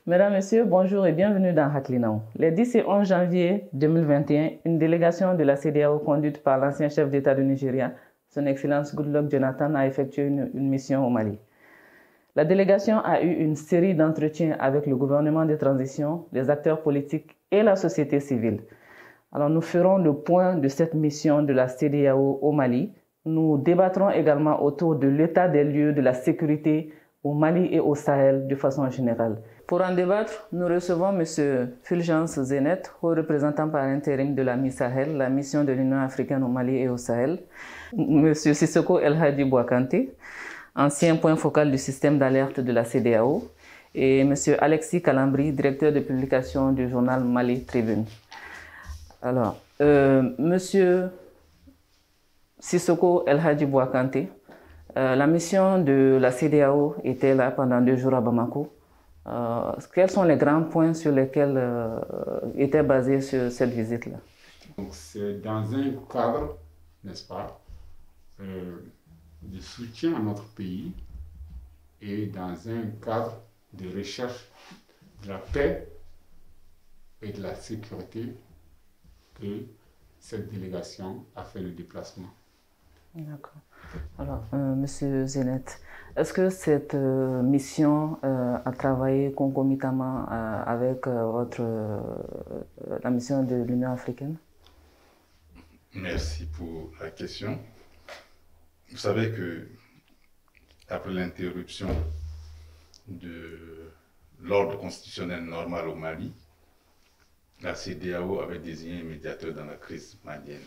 Mesdames, Messieurs, bonjour et bienvenue dans Haklinao. Les 10 et 11 janvier 2021, une délégation de la CEDEAO conduite par l'ancien chef d'État du Nigeria, son Excellence Goodluck Jonathan, a effectué une mission au Mali. La délégation a eu une série d'entretiens avec le gouvernement de transition, les acteurs politiques et la société civile. Alors nous ferons le point de cette mission de la CEDEAO au Mali. Nous débattrons également autour de l'état des lieux de la sécurité au Mali et au Sahel de façon générale. Pour en débattre, nous recevons M. Fulgence Zenet, haut représentant par intérim de la MISAHEL, la mission de l'Union africaine au Mali et au Sahel. M. Sissoko El Hadi Bouakante, ancien point focal du système d'alerte de la CEDEAO. Et M. Alexis Kalambri, directeur de publication du journal Mali Tribune. Alors, M. Sissoko El Hadi Bouakante, la mission de la CEDEAO était là pendant 2 jours à Bamako. Quels sont les grands points sur lesquels était basée cette visite-là? C'est dans un cadre, n'est-ce pas, de soutien à notre pays et dans un cadre de recherche de la paix et de la sécurité que cette délégation a fait le déplacement. D'accord. Alors, Monsieur Zenet, est-ce que cette mission a travaillé concomitamment avec la mission de l'Union africaine? Merci pour la question. Vous savez que après l'interruption de l'ordre constitutionnel normal au Mali, la CEDEAO avait désigné un médiateur dans la crise malienne.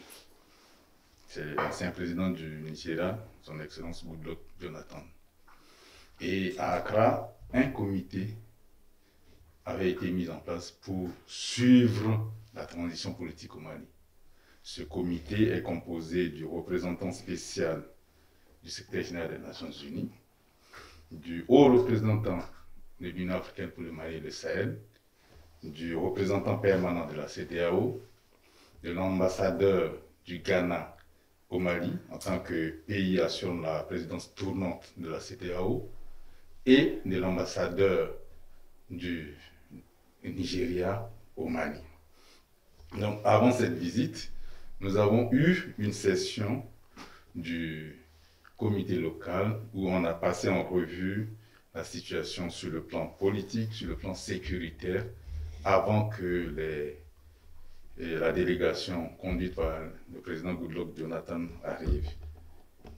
C'est l'ancien président du Nigeria, son Excellence Goodluck Jonathan. Et à Accra, un comité avait été mis en place pour suivre la transition politique au Mali. Ce comité est composé du représentant spécial du secrétaire général des Nations Unies, du haut représentant de l'Union africaine pour le Mali et le Sahel, du représentant permanent de la CEDEAO, de l'ambassadeur du Ghana au Mali, en tant que pays assurant la présidence tournante de la CEDEAO, et de l'ambassadeur du Nigeria au Mali. Donc, avant cette visite, nous avons eu une session du comité local où on a passé en revue la situation sur le plan politique, sur le plan sécuritaire, avant que la délégation conduite par le président Goodluck Jonathan arrive.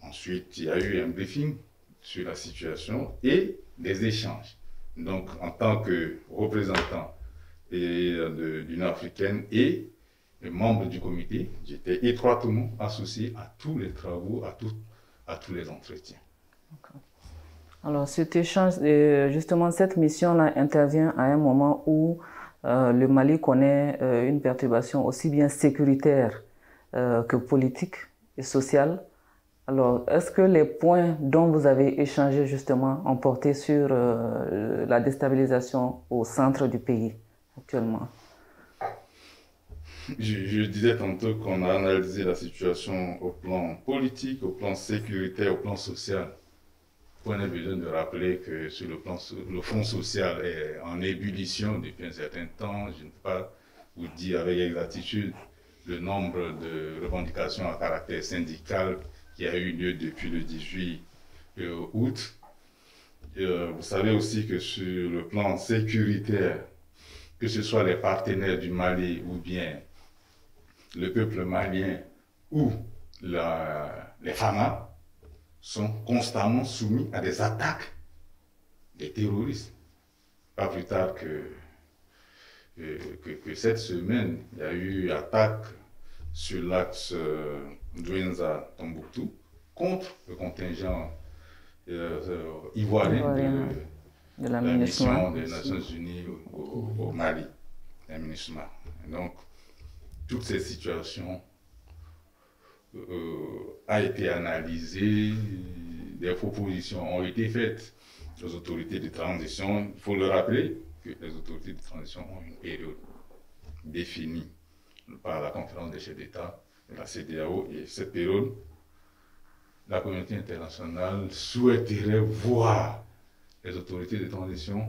Ensuite, il y a eu un briefing sur la situation et des échanges. Donc, en tant que représentant de l'Union africaine et membre du comité, j'étais étroitement associé à tous les travaux, à tous les entretiens. Alors, cet échange, justement, cette mission-là intervient à un moment où le Mali connaît une perturbation aussi bien sécuritaire que politique et sociale. Alors, est-ce que les points dont vous avez échangé justement ont porté sur la déstabilisation au centre du pays actuellement? Je disais tantôt qu'on a analysé la situation au plan politique, au plan sécuritaire, au plan social. On a besoin de rappeler que sur le front social est en ébullition depuis un certain temps. Je ne peux pas vous dire avec exactitude le nombre de revendications à caractère syndical qui a eu lieu depuis le 18 août. Vous savez aussi que sur le plan sécuritaire, que ce soit les partenaires du Mali ou bien le peuple malien ou les FAMA, sont constamment soumis à des attaques des terroristes. Pas plus tard que cette semaine, il y a eu attaque sur l'axe Douenza-Tombouctou contre le contingent ivoirien de la mission des Nations Unies au Mali, la MINUSMA. Donc, toutes ces situations a été analysée, des propositions ont été faites aux autorités de transition. Il faut le rappeler que les autorités de transition ont une période définie par la conférence des chefs d'État de la CEDEAO, et cette période, la communauté internationale souhaiterait voir les autorités de transition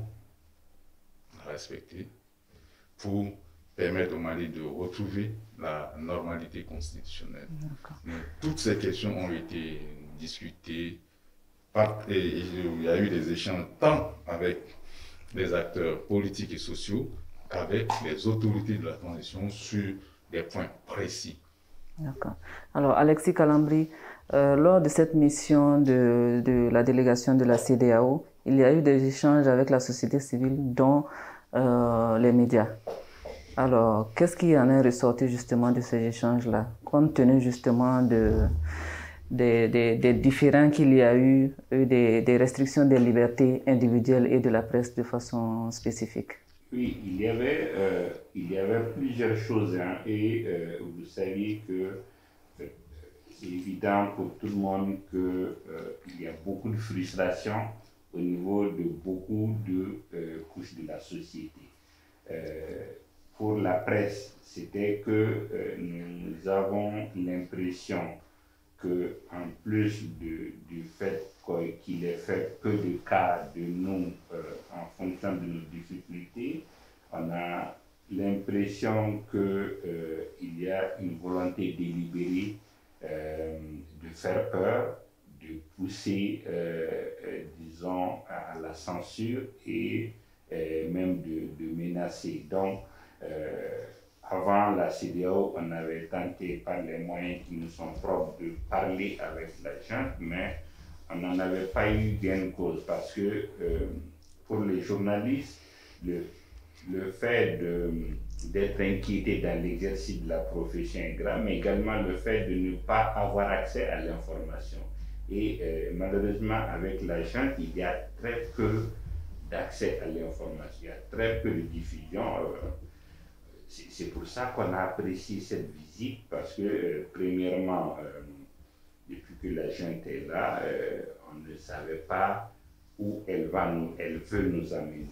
respecter pour permettre au Mali de retrouver la normalité constitutionnelle. Donc, toutes ces questions ont été discutées et il y a eu des échanges tant avec les acteurs politiques et sociaux qu'avec les autorités de la transition sur des points précis. D'accord. Alors, Alexis Calambri, lors de cette mission de la délégation de la CEDEAO, il y a eu des échanges avec la société civile, dont les médias. Alors, qu'est-ce qui en est ressorti justement de ces échanges-là, compte tenu justement des différends qu'il y a eu, des restrictions des libertés individuelles et de la presse de façon spécifique? Oui, il y avait plusieurs choses, hein, et vous saviez que c'est évident pour tout le monde qu'il y a beaucoup de frustration au niveau de beaucoup de couches de la société. Pour la presse, c'était que nous avons l'impression que, en plus du fait qu'il ait fait peu de cas de nous en fonction de nos difficultés, on a l'impression qu'il y a une volonté délibérée de faire peur, de pousser, disons, à la censure et même de menacer. Donc, avant la CEDEAO, on avait tenté par les moyens qui nous sont propres de parler avec la junte, mais on n'en avait pas eu gain de cause parce que pour les journalistes, le fait d'être inquiété dans l'exercice de la profession est grave, mais également le fait de ne pas avoir accès à l'information. Et malheureusement, avec la junte, il y a très peu d'accès à l'information, il y a très peu de diffusion. C'est pour ça qu'on a apprécié cette visite, parce que premièrement, depuis que la junte est là, on ne savait pas où elle veut nous amener.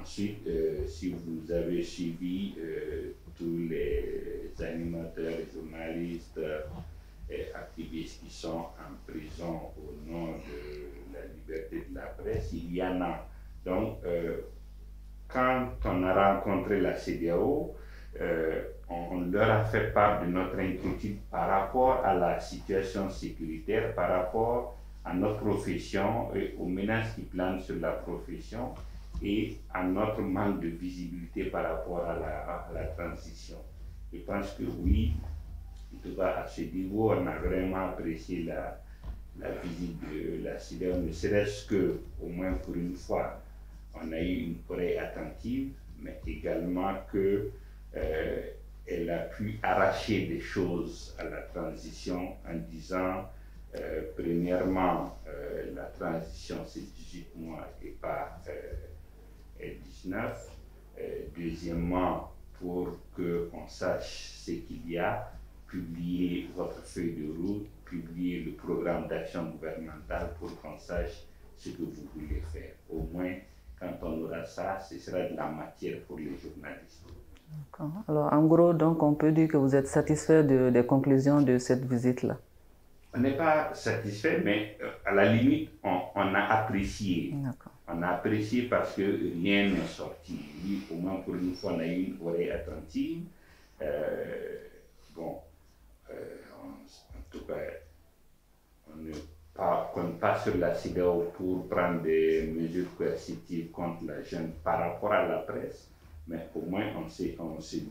Ensuite, si vous avez suivi tous les animateurs, les journalistes et activistes qui sont en prison au nom de la liberté de la presse, il y en a. Donc, quand on a rencontré la CEDEAO, on leur a fait part de notre inquiétude par rapport à la situation sécuritaire, par rapport à notre profession et aux menaces qui planent sur la profession et à notre manque de visibilité par rapport à la transition. Je pense que oui, en tout cas à ce niveau, on a vraiment apprécié la visite de la CEDEAO, ne serait-ce que, au moins pour une fois, on a eu une oreille attentive, mais également qu'elle a pu arracher des choses à la transition en disant, premièrement, la transition c'est 18 mois et pas 19. Deuxièmement, pour qu'on sache ce qu'il y a, publier votre feuille de route, publier le programme d'action gouvernementale pour qu'on sache ce que vous voulez faire. Au moins, quand on aura ça, ce sera de la matière pour les journalistes. Alors, en gros, donc, on peut dire que vous êtes satisfait des conclusions de cette visite-là? On n'est pas satisfait, mais à la limite, on a apprécié. On a apprécié parce que rien n'est sorti. Oui, au moins pour une fois, on a eu une oreille attentive. En tout cas, on ne compte pas sur la CEDEAO pour prendre des mesures coercitives contre la junte par rapport à la presse, mais au moins on s'est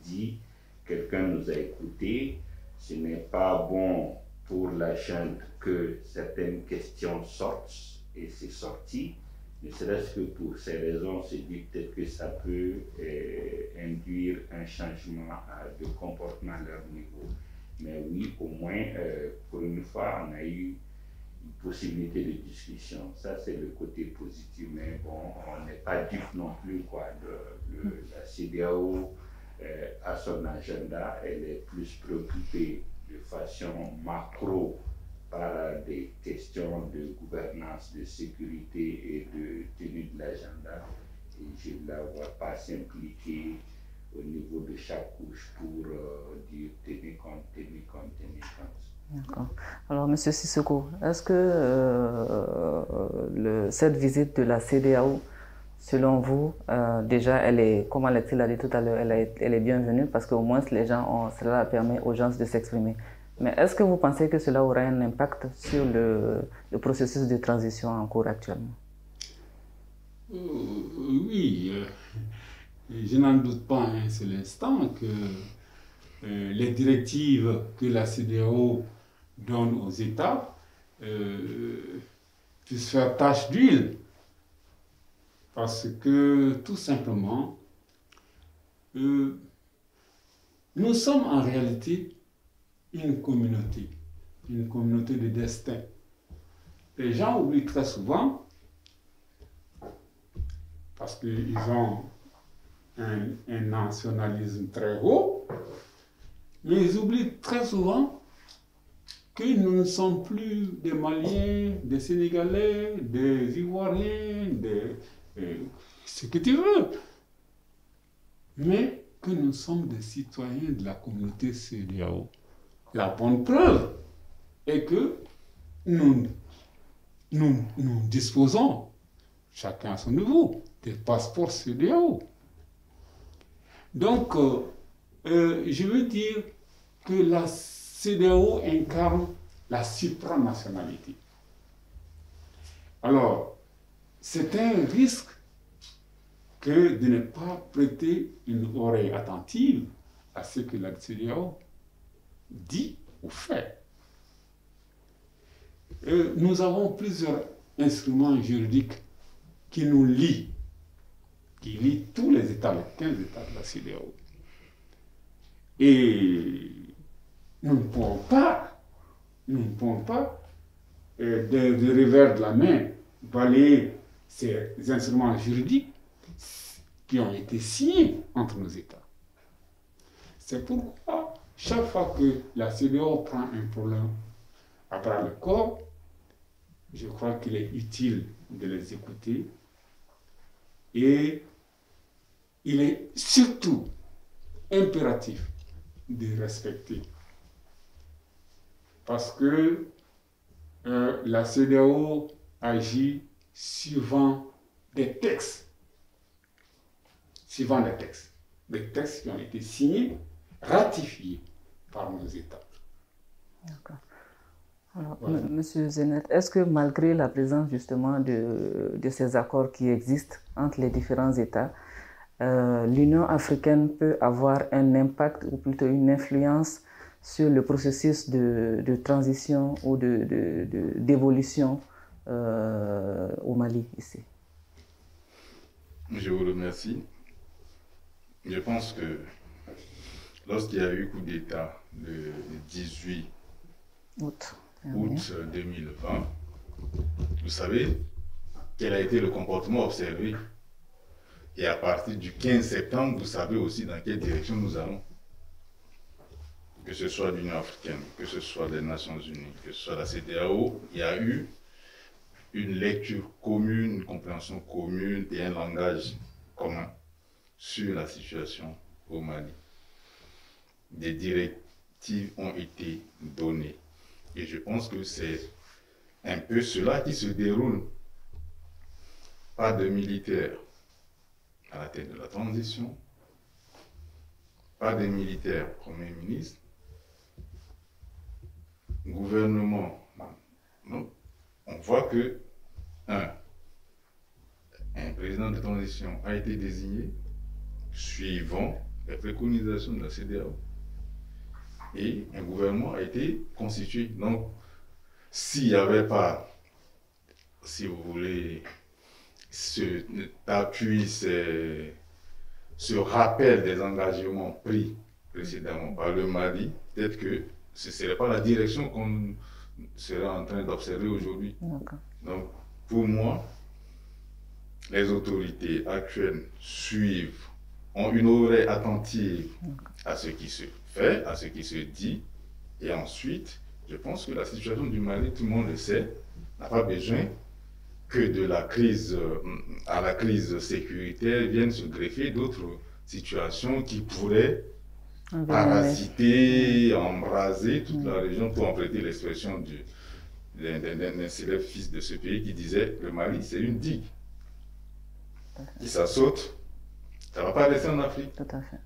dit, quelqu'un nous a écoutés, ce n'est pas bon pour la junte que certaines questions sortent, et c'est sorti, ne serait-ce que pour ces raisons, on s'est dit peut-être que ça peut induire un changement de comportement à leur niveau. Mais oui, au moins, pour une fois, on a eu une possibilité de discussion. Ça, c'est le côté positif, mais bon, on n'est pas dupe non plus, quoi. La CEDEAO, à son agenda, elle est plus préoccupée de façon macro par des questions de gouvernance, de sécurité et de tenue de l'agenda. Et je ne la vois pas s'impliquer au niveau de chaque couche pour dire tenir compte. D'accord. Alors, M. Sissoko, est-ce que cette visite de la CEDEAO selon vous, déjà, elle est, comme Alexis l'a dit tout à l'heure, elle est bienvenue parce qu'au moins cela permet aux gens de s'exprimer. Mais est-ce que vous pensez que cela aura un impact sur le processus de transition en cours actuellement? Oui, je n'en doute pas un seul instant que les directives que la CEDEAO donne aux États puissent faire tache d'huile. Parce que, tout simplement, nous sommes en réalité une communauté de destin. Les gens oublient très souvent, parce qu'ils ont un nationalisme très haut, mais ils oublient très souvent que nous ne sommes plus des Maliens, des Sénégalais, des Ivoiriens, ce que tu veux, mais que nous sommes des citoyens de la communauté CEDEAO. La bonne preuve est que nous disposons, chacun à son niveau, des passeports CEDEAO. Donc, je veux dire que la CEDEAO incarne la supranationalité. Alors, c'est un risque que de ne pas prêter une oreille attentive à ce que la CEDEAO dit ou fait. Nous avons plusieurs instruments juridiques qui nous lient, qui lient tous les États, les 15 États de la CEDEAO. Et nous ne pouvons pas, de revers de la main, balayer ces instruments juridiques qui ont été signés entre nos États. C'est pourquoi, chaque fois que la CEDEAO prend un problème à bras le corps, je crois qu'il est utile de les écouter et il est surtout impératif de respecter. Parce que la CEDEAO agit suivant des textes. Des textes qui ont été signés, ratifiés par nos États. D'accord. Alors, Voilà. Monsieur Zenet, est-ce que malgré la présence justement de ces accords qui existent entre les différents États, l'Union africaine peut avoir un impact ou plutôt une influence sur le processus de transition ou d'évolution au Mali ici? Je vous remercie. Je pense que lorsqu'il y a eu coup d'État le 18 août 2020, vous savez quel a été le comportement observé. Et à partir du 15 septembre, vous savez aussi dans quelle direction nous allons. Que ce soit l'Union africaine, que ce soit les Nations unies, que ce soit la CEDEAO, il y a eu une lecture commune, une compréhension commune et un langage commun sur la situation au Mali. Des directives ont été données. Et je pense que c'est un peu cela qui se déroule. Pas de militaires à la tête de la transition, pas de militaires Premier ministre, gouvernement. Non. On voit que un président de transition a été désigné suivant les préconisations de la CEDEAO et un gouvernement a été constitué. Donc, s'il n'y avait pas, si vous voulez, cet appui, ce rappel des engagements pris précédemment par le Mali, peut-être que ce ne serait pas la direction qu'on serait en train d'observer aujourd'hui. Donc, pour moi, les autorités actuelles suivent, ont une oreille attentive à ce qui se fait, à ce qui se dit, et ensuite, je pense que la situation du Mali, tout le monde le sait, n'a pas besoin que de la crise à la crise sécuritaire viennent se greffer d'autres situations qui pourraient parasiter, embraser toute la région, pour emprunter l'expression d'un célèbre fils de ce pays qui disait que le Mali, c'est une digue. Si ça saute, ça ne va pas rester en Afrique. Tout à fait.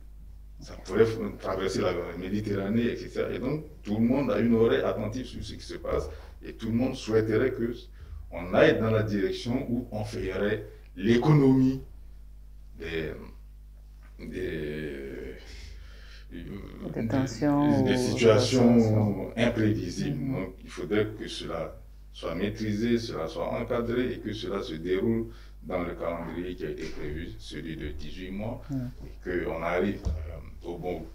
Ça pourrait traverser la Méditerranée, etc. Et donc, tout le monde a une oreille attentive sur ce qui se passe et tout le monde souhaiterait qu'on aille dans la direction où on ferait l'économie des tensions, des situations imprévisibles. Donc, il faudrait que cela soit maîtrisé, cela soit encadré et que cela se déroule dans le calendrier qui a été prévu, celui de 18 mois, et qu'on arrive au bout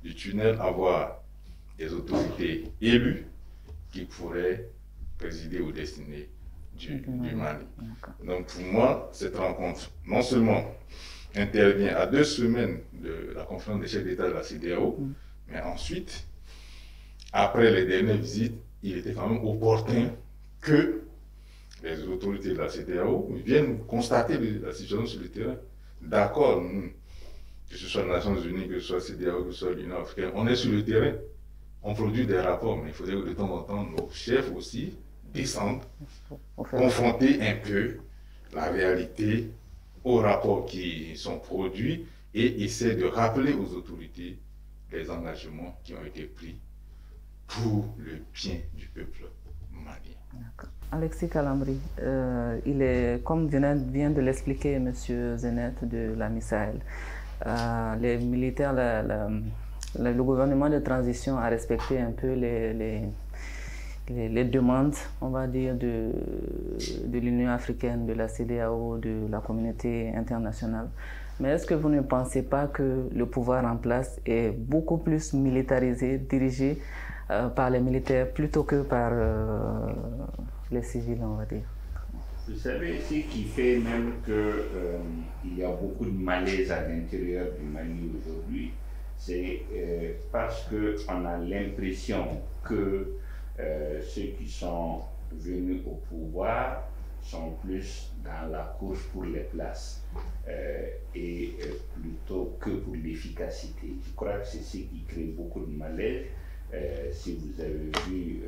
du tunnel à avoir des autorités élues qui pourraient présider aux destinées du Mali. Donc pour moi, cette rencontre, non seulement intervient à 2 semaines de la conférence des chefs d'État de la CEDEAO, mais ensuite, après les dernières visites, il était quand même opportun que les autorités de la CEDEAO viennent constater la situation sur le terrain. D'accord, que ce soit les Nations Unies, que ce soit la CEDEAO, que ce soit l'Union africaine, on est sur le terrain, on produit des rapports, mais il faudrait que de temps en temps, nos chefs aussi descendent, confronter un peu la réalité aux rapports qui sont produits et essayer de rappeler aux autorités les engagements qui ont été pris pour le bien du peuple malien. Alexis Kalambri, il est, comme vient de l'expliquer M. Zenet de la Misaël, les militaires, le gouvernement de transition a respecté un peu les demandes, on va dire, de l'Union africaine, de la CEDEAO, de la communauté internationale. Mais est-ce que vous ne pensez pas que le pouvoir en place est beaucoup plus militarisé, dirigé par les militaires plutôt que par les civils, on va dire? Vous savez, ce qui fait même qu'il y a beaucoup de malaise à l'intérieur du Mali aujourd'hui, c'est parce qu'on a l'impression que ceux qui sont venus au pouvoir sont plus dans la course pour les places et plutôt que pour l'efficacité. Je crois que c'est ce qui crée beaucoup de malaise. Si vous avez vu,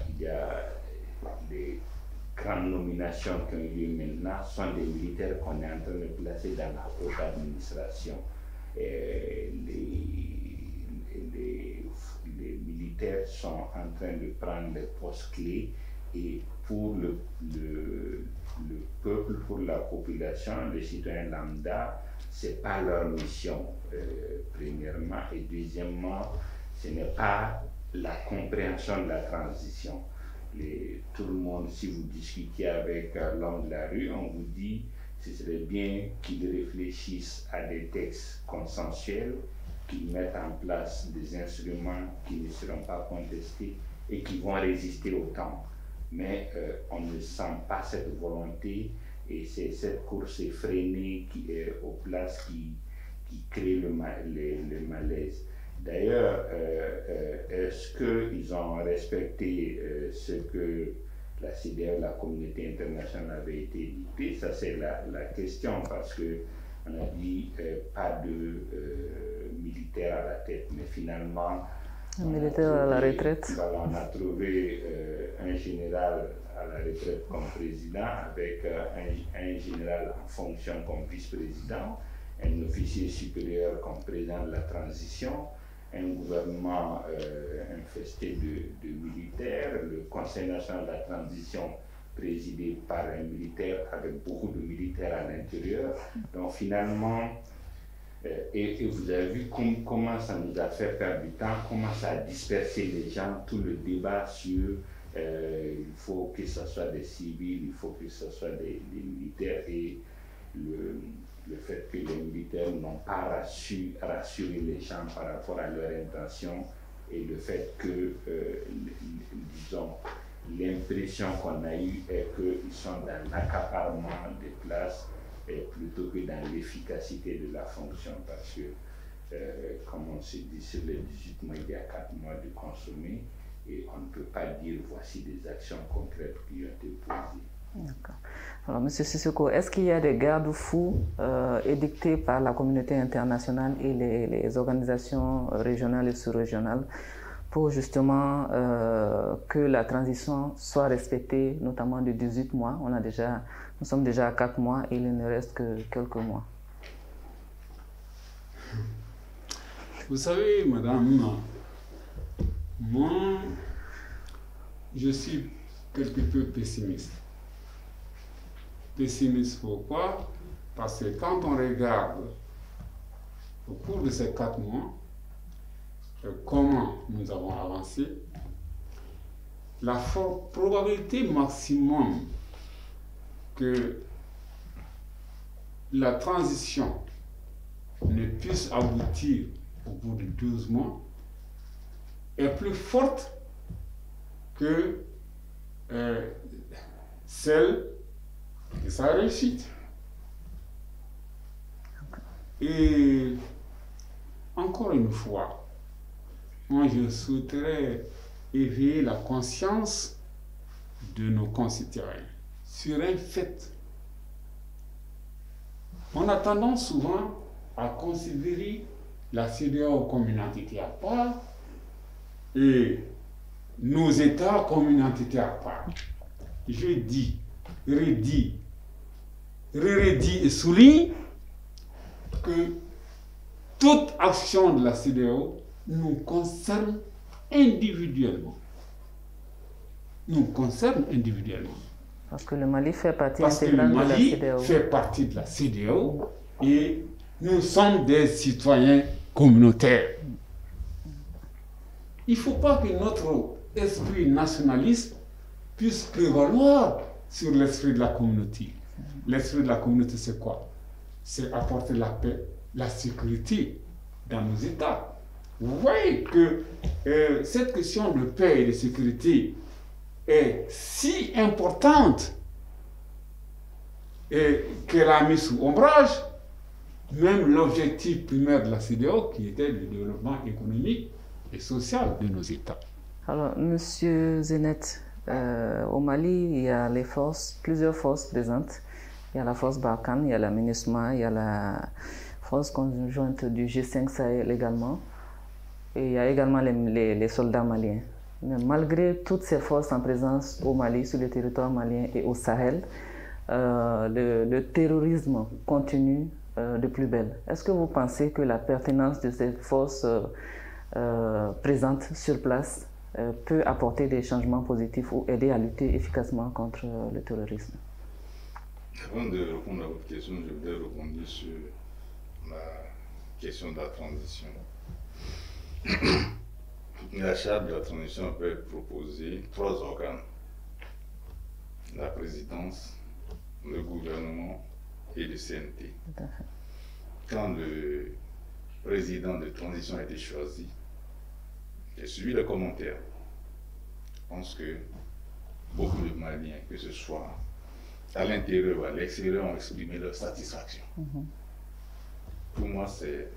il y a les grandes nominations qui ont eu lieu maintenant, sont des militaires qu'on est en train de placer dans la haute administration. Les militaires sont en train de prendre les postes clés et pour le peuple, pour la population, les citoyens lambda, ce n'est pas leur mission, premièrement, et deuxièmement, ce n'est pas la compréhension de la transition. Tout le monde, si vous discutez avec l'homme de la rue, on vous dit que ce serait bien qu'ils réfléchissent à des textes consensuels, qu'ils mettent en place des instruments qui ne seront pas contestés et qui vont résister au temps. Mais on ne sent pas cette volonté et c'est cette course effrénée qui est aux places qui crée le malaise. D'ailleurs, est-ce qu'ils ont respecté ce que la CEDEAO, la communauté internationale avait été dictée? Ça, c'est la question, parce qu'on a dit pas de militaires à la tête, mais finalement, un militaire à la retraite. Voilà, on a trouvé un général à la retraite comme président, avec un général en fonction comme vice-président, un officier supérieur comme président de la transition, un gouvernement infesté de militaires, le Conseil national de la transition présidé par un militaire avec beaucoup de militaires à l'intérieur. Donc finalement, et vous avez vu comment ça nous a fait perdre du temps, comment ça a dispersé les gens, tout le débat sur il faut que ce soit des civils, il faut que ce soit des militaires, et le fait que les militaires n'ont pas rassuré les gens par rapport à leur intention, et le fait que, disons, l'impression qu'on a eue est qu'ils sont dans l'accaparement des places plutôt que dans l'efficacité de la fonction, parce que, comme on s'est dit, sur les 18 mois, il y a 4 mois de consommer, et on ne peut pas dire voici des actions concrètes qui ont été posées. D'accord. Alors, M. Sissoko, est-ce qu'il y a des garde-fous édictés par la communauté internationale et les organisations régionales et sous-régionales pour justement que la transition soit respectée, notamment de 18 mois. Nous sommes déjà à 4 mois et il ne reste que quelques mois. Vous savez, madame, moi, je suis quelque peu pessimiste. Pessimiste pourquoi? Parce que quand on regarde au cours de ces 4 mois, comment nous avons avancé, la probabilité maximum que la transition ne puisse aboutir au bout de 12 mois est plus forte que celle de sa réussite. Et encore une fois, moi je souhaiterais éveiller la conscience de nos concitoyens sur un fait. On a tendance souvent à considérer la CEDEAO comme une entité à part et nos États comme une entité à part. Je dis, redis et souligne que toute action de la CEDEAO nous concerne individuellement. Nous concerne individuellement. Parce que le Mali fait partie Parce que le intégrante de la Mali CEDEAO. fait partie de la CEDEAO et nous sommes des citoyens communautaires. Il ne faut pas que notre esprit nationaliste puisse prévaloir sur l'esprit de la communauté. L'esprit de la communauté, c'est quoi? C'est apporter la paix, la sécurité dans nos États. Vous voyez que cette question de paix et de sécurité est si importante et qu'elle a mis sous ombrage même l'objectif primaire de la CEDEAO qui était le développement économique et social de nos États. Alors, Monsieur Zenet, au Mali, il y a plusieurs forces présentes. Il y a la force Barkhane, il y a la MINUSMA, il y a la force conjointe du G5 Sahel également. Et il y a également les soldats maliens. Mais malgré toutes ces forces en présence au Mali, sur le territoire malien et au Sahel, le terrorisme continue de plus belle. Est-ce que vous pensez que la pertinence de ces forces présentes sur place peut apporter des changements positifs ou aider à lutter efficacement contre le terrorisme? Avant de répondre à votre question, je voudrais rebondir sur la question de la transition. La charte de la transition peut proposer 3 organes: la présidence, le gouvernement et le CNT. Quand le président de transition a été choisi, j'ai suivi les commentaires. Je pense que beaucoup de Maliens, que ce soit à l'intérieur ou à l'extérieur, ont exprimé leur satisfaction. Pour moi, c'est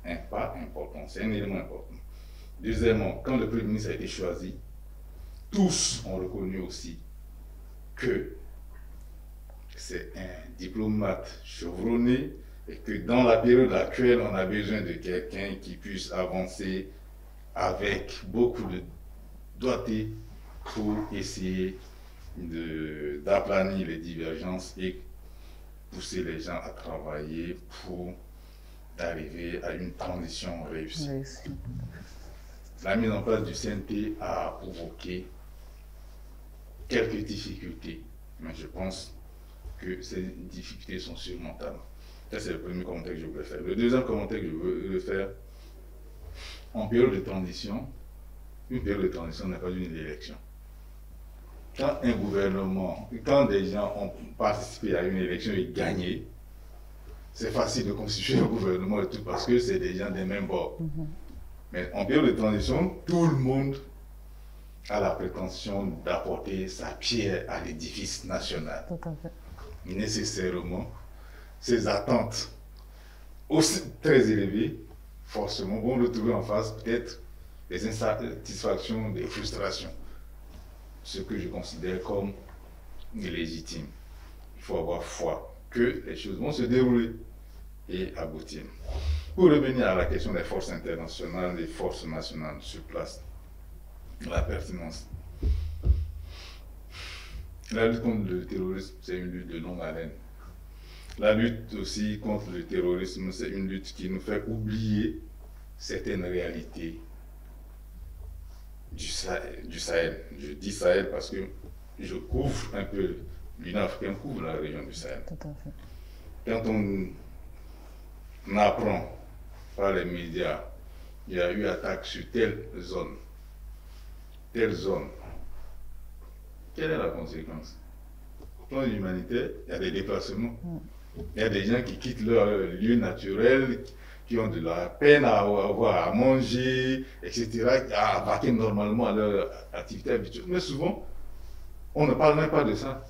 un pas important, c'est un élément important. Deuxièmement, quand le Premier ministre a été choisi, tous ont reconnu aussi que c'est un diplomate chevronné et que dans la période actuelle, on a besoin de quelqu'un qui puisse avancer avec beaucoup de doigté pour essayer d'aplanir les divergences et pousser les gens à travailler pour arriver à une transition réussie. La mise en place du CNT a provoqué quelques difficultés, mais je pense que ces difficultés sont surmontables. Ça, c'est le premier commentaire que je voulais faire. Le deuxième commentaire que je veux faire, en période de transition, une période de transition n'est pas une élection. Quand un gouvernement, quand des gens ont participé à une élection et gagné, c'est facile de constituer un gouvernement et tout parce que c'est des gens des mêmes bords. Mais en période de transition, tout le monde a la prétention d'apporter sa pierre à l'édifice national. Tout à fait. Nécessairement, ces attentes aussi très élevées, forcément, vont retrouver en face peut-être des insatisfactions, des frustrations. Ce que je considère comme illégitime. Il faut avoir foi que les choses vont se dérouler et aboutir. Pour revenir à la question des forces internationales, des forces nationales sur place, la pertinence. La lutte contre le terrorisme, c'est une lutte de longue haleine. La lutte aussi contre le terrorisme, c'est une lutte qui nous fait oublier certaines réalités du Sahel. Je dis Sahel parce que je couvre un peu, l'Union africaine couvre la région du Sahel. Tout à fait. Quand on apprend par les médias, il y a eu attaque sur telle zone, quelle est la conséquence? Au plan humanitaire, il y a des déplacements. Il y a des gens qui quittent leur lieu naturel, qui ont de la peine à avoir à manger, etc., à vaquer normalement à leur activité habituelle. Mais souvent, on ne parle même pas de ça.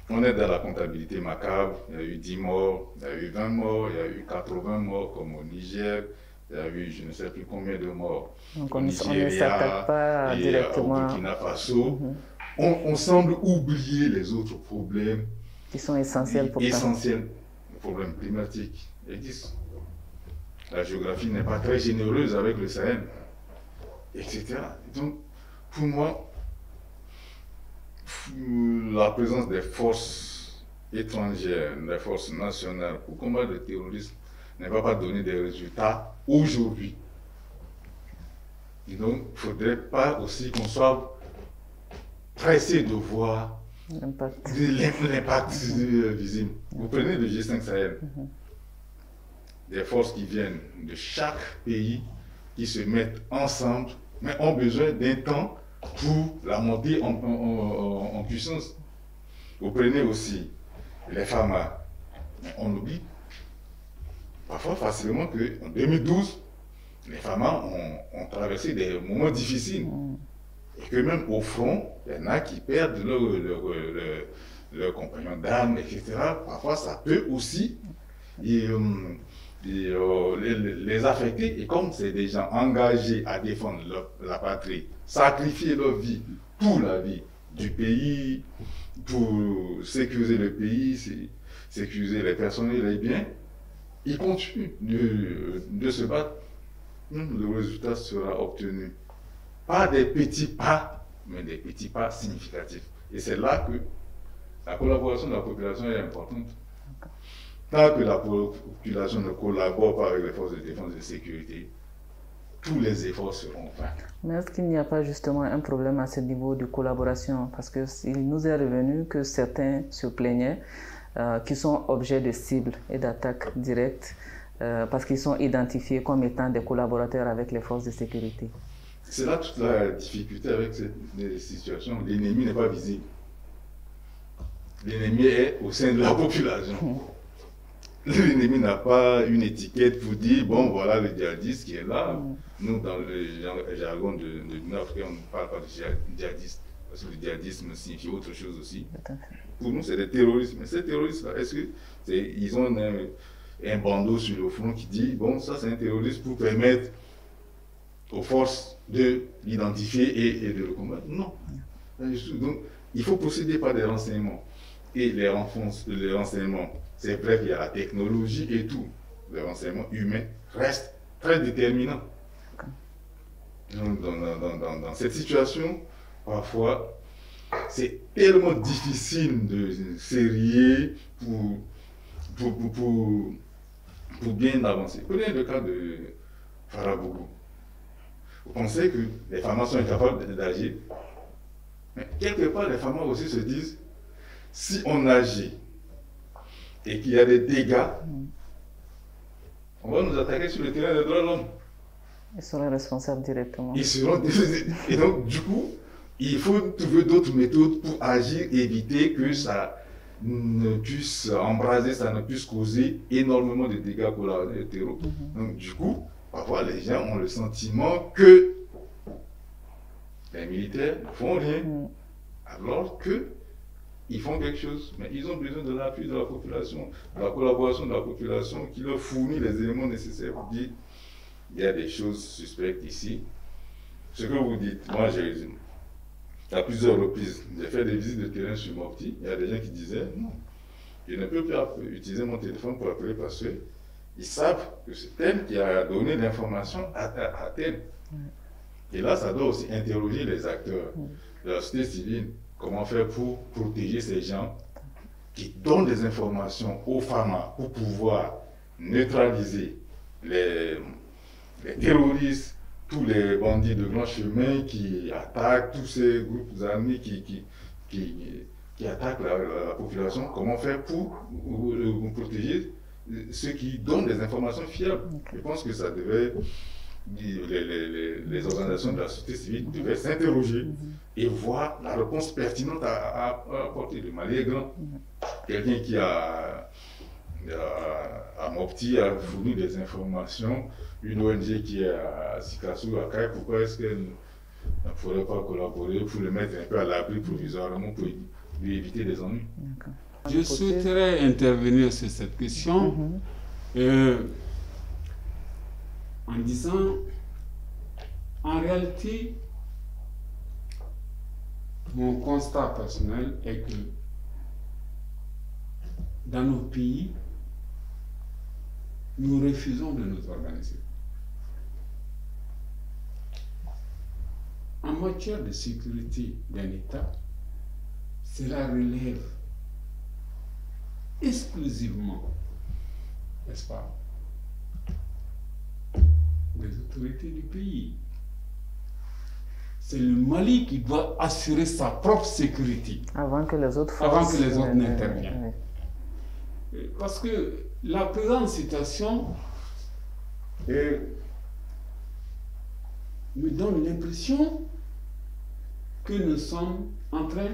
On est dans la comptabilité macabre. Il y a eu 10 morts, il y a eu 20 morts, il y a eu 80 morts comme au Niger, il y a eu je ne sais plus combien de morts. Donc au on ne s'attaque pas et directement au Burkina Faso. On semble oublier les autres problèmes qui sont essentiels pour essentiels. Les problèmes climatiques existent. La géographie n'est pas très généreuse avec le Sahel, etc. Donc, pour moi, la présence des forces étrangères, des forces nationales pour combattre le terrorisme ne va pas donner des résultats aujourd'hui. Et donc, il ne faudrait pas aussi qu'on soit pressé de voir l'impact visible. Vous prenez le G5 Sahel, des forces qui viennent de chaque pays, qui se mettent ensemble, mais ont besoin d'un temps pour la montée en puissance. Vous prenez aussi les FAMA. On oublie parfois facilement qu'en 2012, les FAMA ont traversé des moments difficiles. Et que même au front, il y en a qui perdent leurs compagnons d'armes, etc. Parfois, ça peut aussi les affecter. Et comme c'est des gens engagés à défendre la patrie, sacrifier leur vie pour la vie du pays, pour sécuriser le pays, sécuriser les personnes et les biens, ils continuent de se battre. Le résultat sera obtenu. Pas des petits pas, mais des petits pas significatifs. Et c'est là que la collaboration de la population est importante. Tant que la population ne collabore pas avec les forces de défense et de sécurité, tous les efforts seront vains. Mais est-ce qu'il n'y a pas justement un problème à ce niveau de collaboration? Parce qu'il nous est revenu que certains se plaignaient qui sont objets de cibles et d'attaques directes parce qu'ils sont identifiés comme étant des collaborateurs avec les forces de sécurité. C'est là toute la difficulté avec cette situation. L'ennemi n'est pas visible. L'ennemi est au sein de la population. L'ennemi n'a pas une étiquette pour dire, bon, voilà le djihadiste qui est là. Nous, dans le jargon de l'Union africaine, on ne parle pas de djihadiste, parce que le djihadisme signifie autre chose aussi. Pour nous, c'est des terroristes. Mais ces terroristes-là, est-ce qu'ils ont un bandeau sur le front qui dit, bon, ça c'est un terroriste pour permettre aux forces de l'identifier et de le combattre? Non. Donc, il faut procéder par des renseignements. Et les renseignements, c'est vrai qu'il y a la technologie et tout. Les renseignements humains restent très déterminants. Donc, dans cette situation, parfois, c'est tellement difficile de serrer pour bien avancer. Prenez le cas de Farabougou. Vous pensez que les FAMA sont incapables d'agir? Mais quelque part, les FAMA aussi se disent, si on agit et qu'il y a des dégâts, on va nous attaquer sur le terrain des droits de l'homme. Ils seront responsables directement. Et donc, du coup, il faut trouver d'autres méthodes pour agir et éviter que ça ne puisse embraser, ça ne puisse causer énormément de dégâts collatéraux. Donc, du coup, parfois les gens ont le sentiment que les militaires ne font rien, alors qu'ils font quelque chose. Mais ils ont besoin de l'appui de la population, de la collaboration de la population qui leur fournit les éléments nécessaires pour dire il y a des choses suspectes ici. Ce que vous dites, moi à plusieurs reprises, j'ai fait des visites de terrain sur Mopti. Il y a des gens qui disaient non, je ne peux plus utiliser mon téléphone pour appeler parce que ils savent que c'est elle qui a donné l'information à tel. Et là, ça doit aussi interroger les acteurs de la société civile. Comment faire pour protéger ces gens qui donnent des informations aux pharma pour pouvoir neutraliser les terroristes, tous les bandits de grand chemin qui attaquent, tous ces groupes armés qui attaquent la population. Comment faire pour protéger ceux qui donnent des informations fiables? Je pense que ça devait, les organisations de la société civile devaient s'interroger et voir la réponse pertinente à apporter. Le Mali est grand. Quelqu'un qui à Mopti a fourni des informations, une ONG qui est à Sikassou, à Kaye, pourquoi est-ce qu'elle ne pourrait pas collaborer pour le mettre un peu à l'abri provisoirement pour lui éviter des ennuis? Je souhaiterais intervenir sur cette question en disant, en réalité, mon constat personnel est que dans nos pays, nous refusons de nous organiser. En matière de sécurité d'un État, cela relève exclusivement, n'est-ce pas, des autorités du pays. C'est le Mali qui doit assurer sa propre sécurité. Avant que les autres n'interviennent. Parce que la présente situation me donne l'impression que nous sommes en train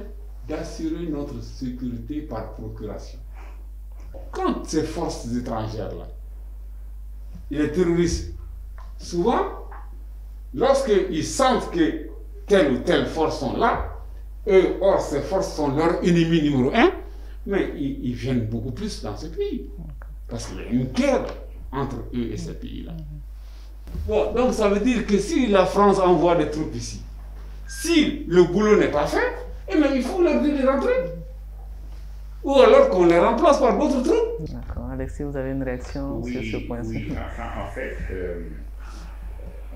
d'assurer notre sécurité par procuration. Quand ces forces étrangères-là, les terroristes, souvent, lorsqu'ils sentent que telle ou telle force sont là, or ces forces sont leur ennemi numéro 1, mais ils viennent beaucoup plus dans ce pays. Parce qu'il y a une guerre entre eux et ces pays-là. Bon, donc ça veut dire que si la France envoie des troupes ici, si le boulot n'est pas fait, eh bien, il faut leur dire de rentrer. Ou alors qu'on les remplace par d'autres troupes. D'accord. Alexis, vous avez une réaction sur ce point-ci? Oui, en fait,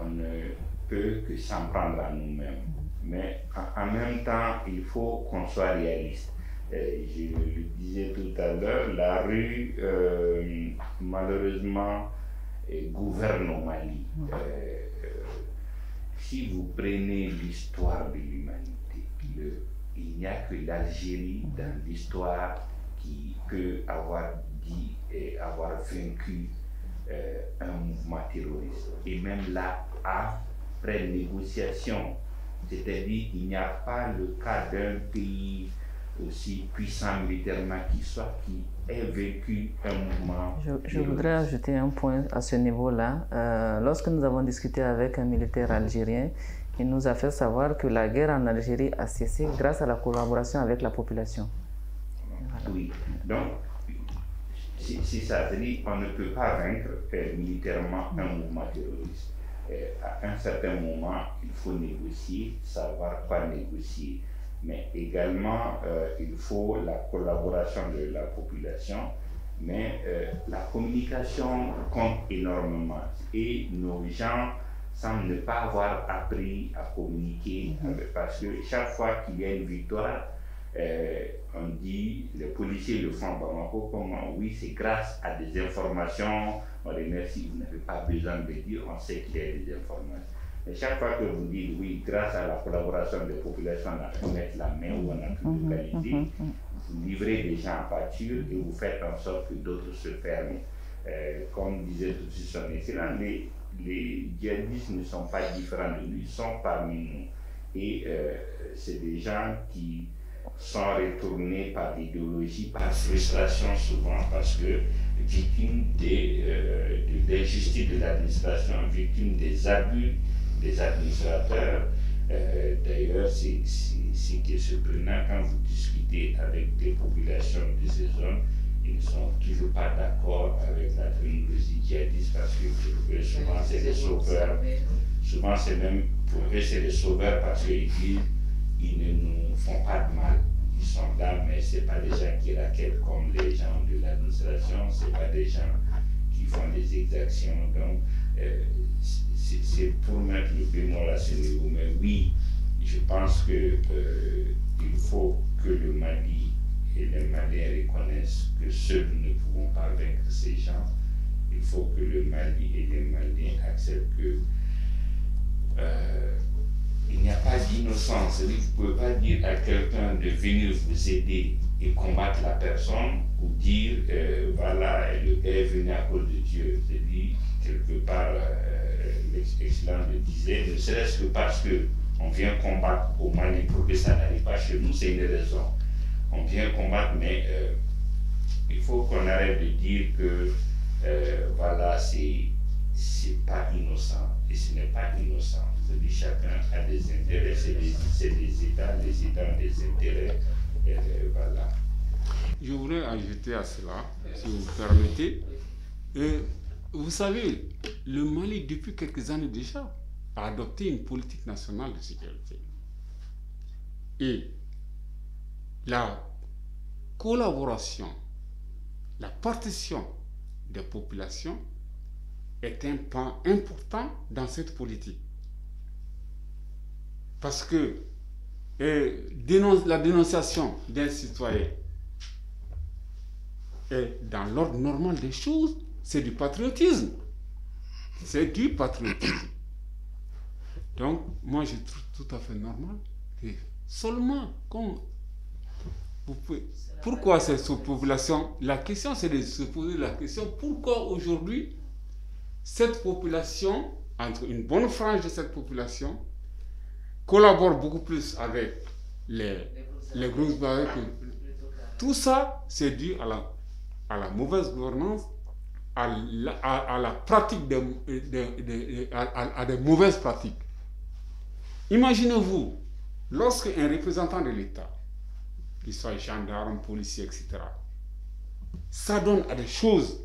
on ne peut que s'en prendre à nous-mêmes. Mais en même temps, il faut qu'on soit réaliste. Je le disais tout à l'heure, la rue, malheureusement, gouverne au Mali. Si vous prenez l'histoire de l'humanité, il n'y a que l'Algérie dans l'histoire qui peut avoir dit et avoir vaincu un mouvement terroriste. Et même là, après négociation, c'est-à-dire qu'il n'y a pas le cas d'un pays aussi puissant militairement qui ait vécu un mouvement. Je voudrais ajouter un point à ce niveau-là. Lorsque nous avons discuté avec un militaire algérien, il nous a fait savoir que la guerre en Algérie a cessé grâce à la collaboration avec la population. Voilà. Oui, donc c'est ça, c'est-à-dire qu'on ne peut pas vaincre militairement un mouvement terroriste. À un certain moment, il faut négocier, savoir quoi négocier. Mais également, il faut la collaboration de la population, mais la communication compte énormément. Et nos gens semblent ne pas avoir appris à communiquer, parce que chaque fois qu'il y a une victoire, on dit, les policiers le font à Bamako, comment oui, c'est grâce à des informations, on remercie, vous n'avez pas besoin de le dire, on sait qu'il y a des informations. Mais chaque fois que vous dites oui, grâce à la collaboration des populations, on a pu mettre la main ou on a pu localiser, vous livrez des gens en pâture et vous faites en sorte que d'autres se ferment. Comme disait tout de suite son excellence, les djihadistes ne sont pas différents de nous, ils sont parmi nous. Et c'est des gens qui sont retournés par l'idéologie, par frustration souvent, parce que victimes de l'injustice de l'administration, victimes des abus des administrateurs. D'ailleurs, c'est ce qui est surprenant quand vous discutez avec des populations de ces zones, ils ne sont toujours pas d'accord avec la trilogie djihadiste parce que pour eux, souvent c'est des sauveurs. Souvent c'est même pour eux c'est des sauveurs parce qu'ils disent ils ne nous font pas de mal. Ils sont là, mais ce n'est pas des gens qui raquettent comme les gens de l'administration, ce n'est pas des gens qui font des exactions. Donc, c'est pour mettre le bémol à ce niveau. Mais oui, je pense que il faut que le Mali et les Maliens reconnaissent que seuls nous ne pouvons pas vaincre ces gens. Il faut que le Mali et les Maliens acceptent que il n'y a pas d'innocence. Vous ne pouvez pas dire à quelqu'un de venir vous aider et combattre la personne ou dire voilà, le gars est venu à cause de Dieu. C'est-à-dire, quelque part, l'excellent le disait, ne serait-ce que parce qu'on vient combattre au Mali pour que ça n'arrive pas chez nous, c'est une raison. On vient combattre, mais il faut qu'on arrête de dire que voilà, c'est pas innocent. Et ce n'est pas innocent. C'est-à-dire chacun a des intérêts, c'est des États, les États ont des intérêts. Voilà. Je voudrais ajouter à cela, si vous me permettez. Vous savez, le Mali, depuis quelques années déjà, a adopté une politique nationale de sécurité. Et la collaboration, la partition des populations est un pan important dans cette politique. Parce que la dénonciation d'un citoyen est dans l'ordre normal des choses, c'est du patriotisme. C'est du patriotisme. Donc, moi, je trouve tout à fait normal que seulement, comme vous pouvez... Pourquoi cette sous-population? La question, c'est de se poser la question, pourquoi aujourd'hui, cette population, entre une bonne frange de cette population, collabore beaucoup plus avec les groupes. Tout ça, c'est dû à la mauvaise gouvernance, à la pratique à des mauvaises pratiques. Imaginez-vous, lorsque un représentant de l'État, qu'il soit gendarme, policier, etc., s'adonne à des choses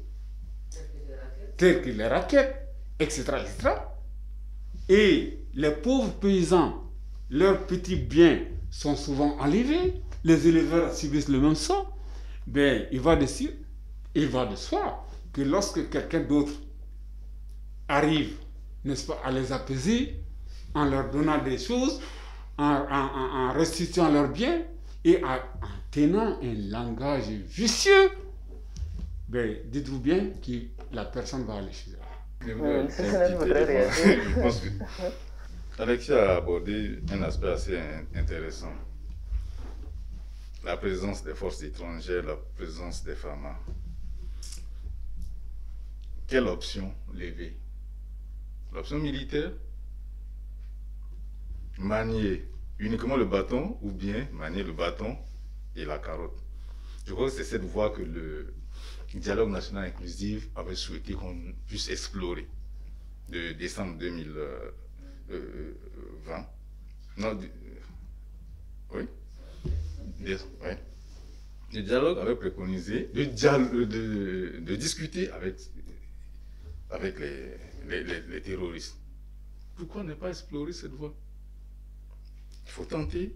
telles que les raquettes, etc., etc., et les pauvres paysans, leurs petits biens sont souvent enlevés, les éleveurs subissent le même sort, ben, il va de soi que lorsque quelqu'un d'autre arrive, n'est-ce pas, à les apaiser, en leur donnant des choses, en restituant leurs biens, et en tenant un langage vicieux, ben, dites-vous bien que la personne va aller chez elle. Je pense que Alexis a abordé un aspect assez intéressant. La présence des forces étrangères, la présence des FAMA. Quelle option lever? L'option militaire? Manier uniquement le bâton ou bien manier le bâton et la carotte? Je crois que c'est cette voie que le dialogue national inclusif avait souhaité qu'on puisse explorer de décembre 2020. Non, oui. Ouais. Le dialogue avait préconisé de discuter avec les terroristes. Pourquoi ne pas explorer cette voie? Il faut tenter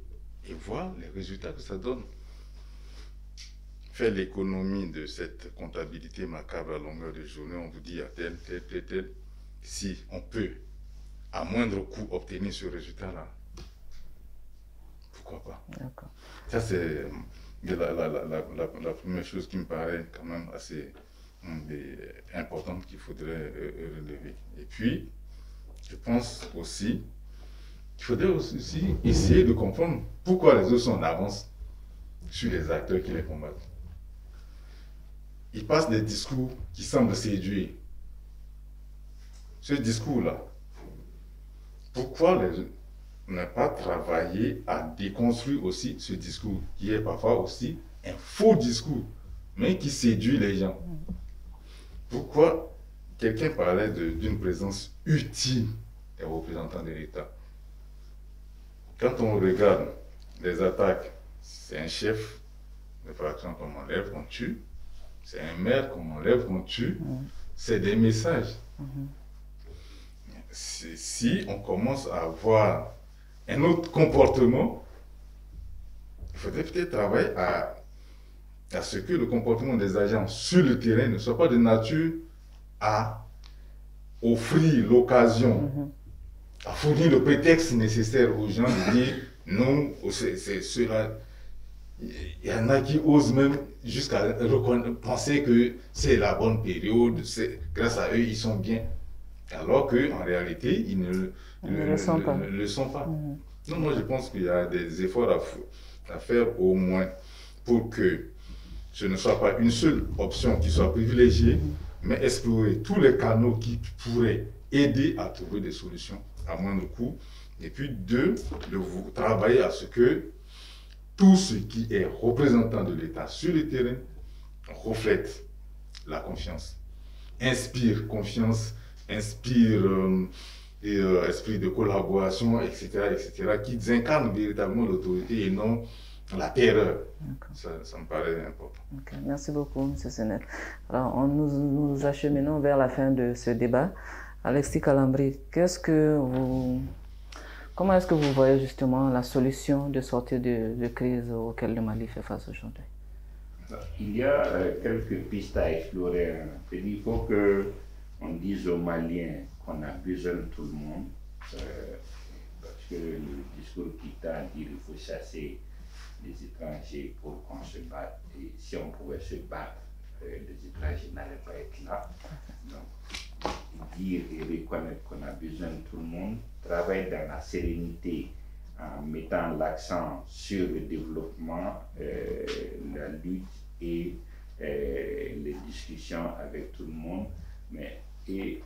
et voir les résultats que ça donne. Faire l'économie de cette comptabilité macabre à longueur de journée, on vous dit à tel. Si on peut, à moindre coût, obtenir ce résultat-là, pourquoi pas? D'accord. Ça, c'est la première chose qui me paraît quand même assez importante qu'il faudrait relever. Et puis, je pense aussi qu'il faudrait aussi essayer de comprendre pourquoi les autres sont en avance sur les acteurs qui les combattent. Ils passent des discours qui semblent séduire. Ce discours-là, pourquoi ne pas travailler à déconstruire aussi ce discours, qui est parfois aussi un faux discours, mais qui séduit les gens? Pourquoi quelqu'un parlait d'une présence utile des représentants de l'État? Quand on regarde les attaques, c'est un chef de fraction qu'on enlève, qu'on tue, c'est un maire qu'on enlève, qu'on tue, c'est des messages. Si on commence à avoir un autre comportement, il faudrait peut-être travailler à ce que le comportement des agents sur le terrain ne soit pas de nature à offrir l'occasion, à fournir le prétexte nécessaire aux gens de dire non, c'est cela. Il y en a qui osent même jusqu'à penser que c'est la bonne période, grâce à eux, ils sont bien. Alors qu'en réalité, ils ne le sont pas. Non, moi, je pense qu'il y a des efforts à faire au moins pour que ce ne soit pas une seule option qui soit privilégiée, mais explorer tous les canaux qui pourraient aider à trouver des solutions à moindre coût. Et puis, deux, de vous travailler à ce que tout ce qui est représentant de l'État sur le terrain reflète la confiance, inspire confiance, inspire esprit de collaboration, etc., qui incarnent véritablement l'autorité et non la terreur. Ça me paraît important. Okay. Merci beaucoup, M. Senel. Alors, nous acheminons vers la fin de ce débat. Alexis Calambri, comment est-ce que vous voyez justement la solution de sortie de crise auquel le Mali fait face aujourd'hui? Il y a quelques pistes à explorer. Il faut qu'on dise aux Maliens qu'on a besoin de tout le monde, parce que le discours qui tend à dire qu'il faut chasser les étrangers pour qu'on se batte. Et si on pouvait se battre, les étrangers n'allaient pas être là. Donc, dire et reconnaître qu'on a besoin de tout le monde, travailler dans la sérénité en mettant l'accent sur le développement, la lutte et les discussions avec tout le monde, et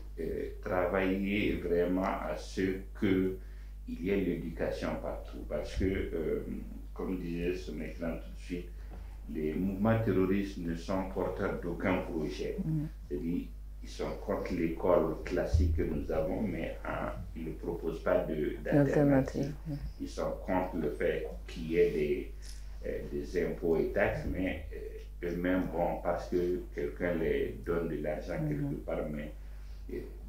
travailler vraiment à ce qu'il y ait l'éducation partout. Parce que, comme disait ce mec-là tout de suite, les mouvements terroristes ne sont porteurs d'aucun projet. C'est-à-dire, ils sont contre l'école classique que nous avons, mais ils ne proposent pas d'alternative. Ils sont contre le fait qu'il y ait des impôts et taxes, mais eux-mêmes, parce que quelqu'un les donne de l'argent quelque part, mais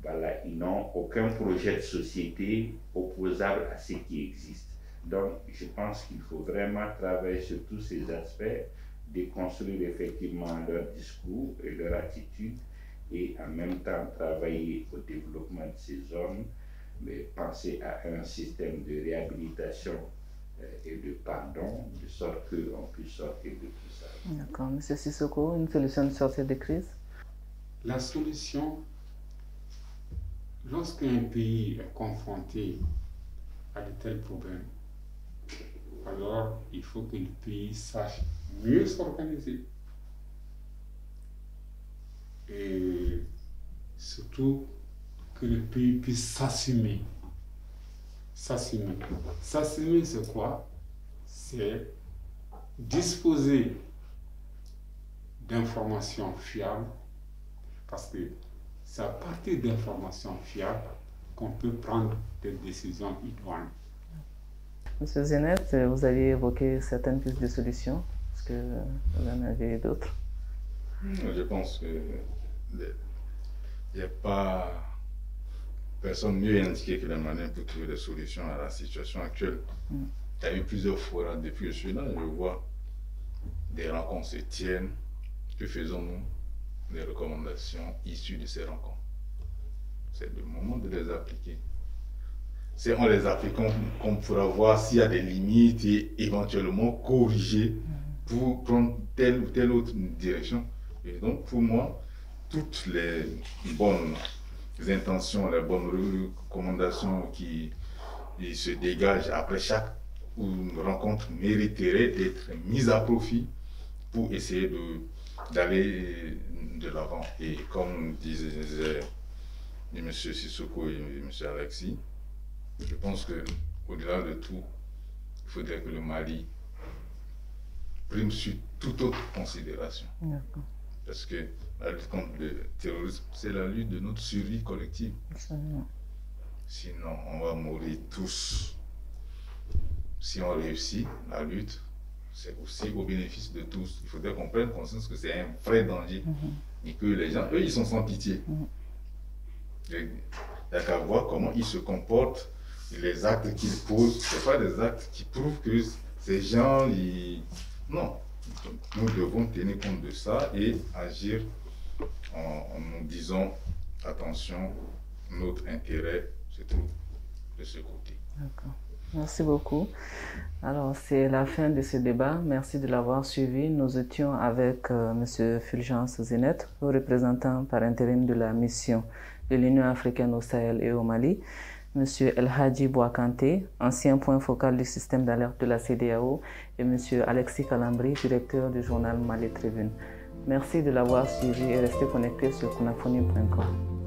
voilà, ils n'ont aucun projet de société opposable à ce qui existe. Donc, je pense qu'il faut vraiment travailler sur tous ces aspects, déconstruire effectivement leur discours et leur attitude, et en même temps travailler au développement de ces zones, mais penser à un système de réhabilitation et de pardon, de sorte qu'on puisse sortir de tout ça. D'accord. M. Sissoko, une solution de sortie de crise? La solution, lorsqu'un pays est confronté à de tels problèmes, alors il faut que le pays sache mieux s'organiser. Et surtout que le pays puisse s'assumer. S'assumer, c'est quoi? C'est disposer d'informations fiables, parce que c'est à partir d'informations fiables qu'on peut prendre des décisions idoines. Monsieur Zenet, vous aviez évoqué certaines pistes de solutions. Est-ce que vous en avez d'autres? Je pense qu'il n'y a pas personne mieux indiqué que la manière pour trouver des solutions à la situation actuelle. Il y a eu plusieurs fois depuis que je suis là, je vois des rencontres se tiennent. Que faisons-nous? Des recommandations issues de ces rencontres. C'est le moment de les appliquer. C'est en les appliquant qu'on pourra voir s'il y a des limites et éventuellement corriger pour prendre telle ou telle autre direction. Et donc, pour moi, toutes les bonnes intentions, les bonnes recommandations qui se dégagent après chaque rencontre mériteraient d'être mises à profit pour essayer d'aller de l'avant. Et comme disaient M. Sissoko et M. Alexis, je pense qu'au-delà de tout, il faudrait que le Mali prime sur toute autre considération. Parce que la lutte contre le terrorisme, c'est la lutte de notre survie collective. Sinon, on va mourir tous. Si on réussit la lutte, c'est aussi au bénéfice de tous. Il faudrait qu'on prenne conscience que c'est un vrai danger et que les gens, eux, ils sont sans pitié. Il n'y a qu'à voir comment ils se comportent, les actes qu'ils posent. Ce ne sont pas des actes qui prouvent que ces gens, non. Nous devons tenir compte de ça et agir en nous disant attention, notre intérêt se trouve de ce côté. D'accord. Merci beaucoup. Alors, c'est la fin de ce débat. Merci de l'avoir suivi. Nous étions avec M. Fulgence Zenet, représentant par intérim de la mission de l'Union africaine au Sahel et au Mali. M. El Hadji Bouakante, ancien point focal du système d'alerte de la CEDEAO, et M. Alexis Kalambri, directeur du journal Mali Tribune. Merci de l'avoir suivi et restez connectés sur kunafoni.com.